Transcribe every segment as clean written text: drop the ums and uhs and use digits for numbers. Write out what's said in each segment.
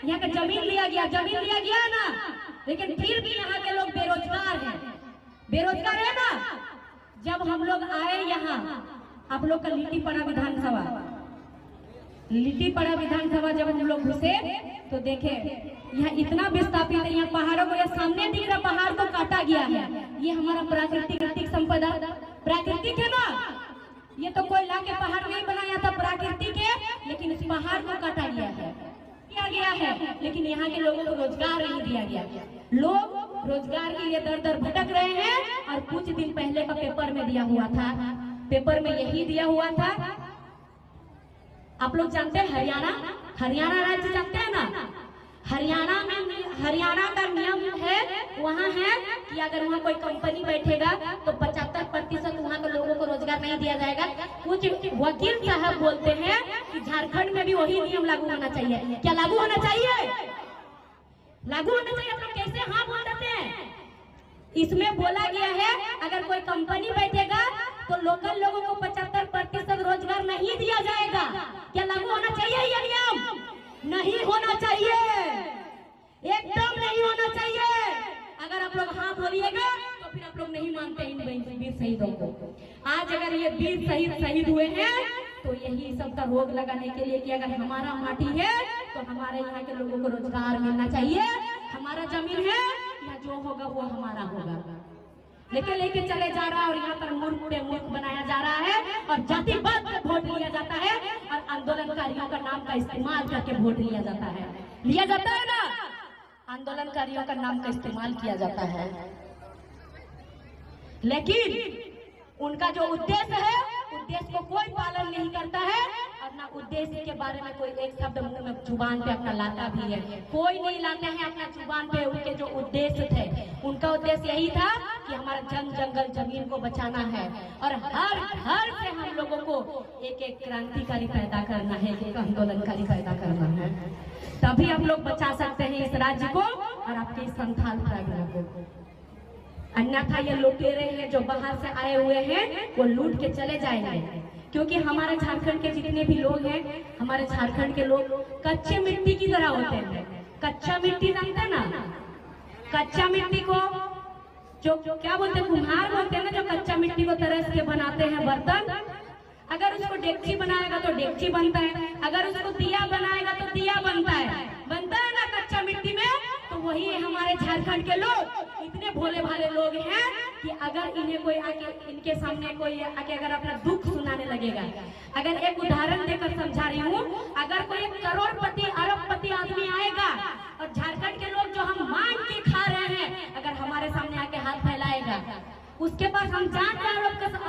यहाँ का जमीन लिया गया ना, लेकिन फिर भी यहाँ के लोग बेरोजगार हैं। बेरोजगार है ना। जब हम लोग आए यहाँ, आप लोग का लिट्टीपड़ा विधानसभा जब हम लोग घुसे तो देखे यहाँ इतना विस्थापित है। यहाँ पहाड़ों को, सामने दिख रहा पहाड़ को काटा गया है। ये हमारा प्राकृतिक संपदा, प्राकृतिक है ना। ये तो कोई लाके पहाड़ नहीं बनाया था, प्राकृतिक है, लेकिन इस पहाड़ को काटा गया है। लेकिन यहाँ के लोगों को रोजगार नहीं दिया गया। लोग रोजगार के लिए दर दर भटक रहे हैं। और कुछ दिन पहले का पेपर में दिया हुआ था, पेपर में यही दिया हुआ था। आप लोग जानते हैं हरियाणा राज्य जानते हैं ना। हरियाणा का नियम है, वहाँ है कि अगर वहाँ कोई कंपनी बैठेगा तो 75% वहाँ के लोगों को रोजगार नहीं दिया जाएगा। कुछ वकील साहब बोलते हैं कि झारखंड में भी वही नियम लागू होना चाहिए। क्या लागू होना चाहिए? लागू होना चाहिए। आप लोग कैसे हाँ बोल देते हैं? इसमें बोला गया है अगर कोई कंपनी बैठेगा तो लोकल लोगों को 75% रोजगार नहीं दिया जाएगा। क्या लागू होना चाहिए ये नियम? नहीं होना चाहिए, एकदम नहीं होना चाहिए। अगर आप लोग हाँ बोलिएगा तो फिर आप लोग नहीं मानते इन वीर शहीदों को। आज अगर ये वीर शहीद हुए हैं तो यही सबका रोग लगाने के लिए कि अगर हमारा माटी है तो हमारे यहाँ के लोगों को रोजगार मिलना चाहिए। हमारा जमीन है, यहाँ जो होगा वो हमारा होगा। लेके चले जा रहा है और यहाँ पर मूर्ख बनाया जा रहा है और जातिवाद वोट लिया जाता है और आंदोलनकारियों का नाम का इस्तेमाल करके वोट लिया जाता है ना। आंदोलनकारियों का नाम का इस्तेमाल किया जाता है, लेकिन उनका जो उद्देश्य है, उद्देश्य को कोई पालन नहीं करता है और ना उद्देश्य के बारे में कोई एक शब्द मुंह में जुबान पे अपना लाता भी है। कोई नहीं लाते हैं अपना जुबान पे। उनके जो उद्देश्य थे, उनका उद्देश्य यही था कि हमारा जंगल जमीन को बचाना है और हर घर से हम लोगों को एक क्रांतिकारी पैदा करना है, एक आंदोलनकारी पैदा करना है। तभी हम लोग बचा सकते हैं इस राज्य को और आपके इस संथाल प्रज्ञा को। अन्यथा ये लुटेरे हैं जो बाहर से आए हुए हैं, वो लूट के चले जाएंगे। क्योंकि हमारे झारखंड के जितने भी लोग हैं, हमारे झारखंड के लोग कच्चे मिट्टी की तरह होते हैं। कच्चा मिट्टी जानते हैं ना। कच्चा मिट्टी को जो क्या बोलते हैं, कुम्हार बोलते हैं ना, जो कच्चा मिट्टी को तरस के बनाते हैं बर्तन। अगर उसको डेगची बनाएगा तो डेगची बनता है, अगर उसको दिया बनाएगा तो दिया बनता है ना कच्चा मिट्टी में। तो वही है हमारे झारखंड के लोग। इतने भोले भाले लोग हैं कि अगर इन्हें कोई आके, इनके सामने कोई आके अगर अपना दुख सुनाने लगेगा, अगर एक उदाहरण देकर समझा रही हूँ, अगर कोई करोड़पति अरबपति आदमी आएगा और झारखंड के लोग जो हम मांग के खा रहे हैं, अगर हमारे सामने आके हाथ फैलाएगा, उसके पास हम जानते हैं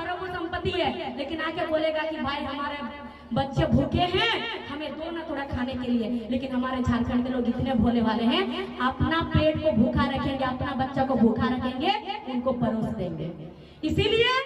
अरबों संपत्ति है, लेकिन आके बोलेगा कि भाई हमारे बच्चे भूखे हैं, हमें दो ना थोड़ा खाने के लिए। लेकिन हमारे झारखंड के लोग इतने भोले वाले हैं, अपना पेट को भूखा रखेंगे, अपना बच्चा को भूखा रखेंगे, उनको परोस देंगे। इसीलिए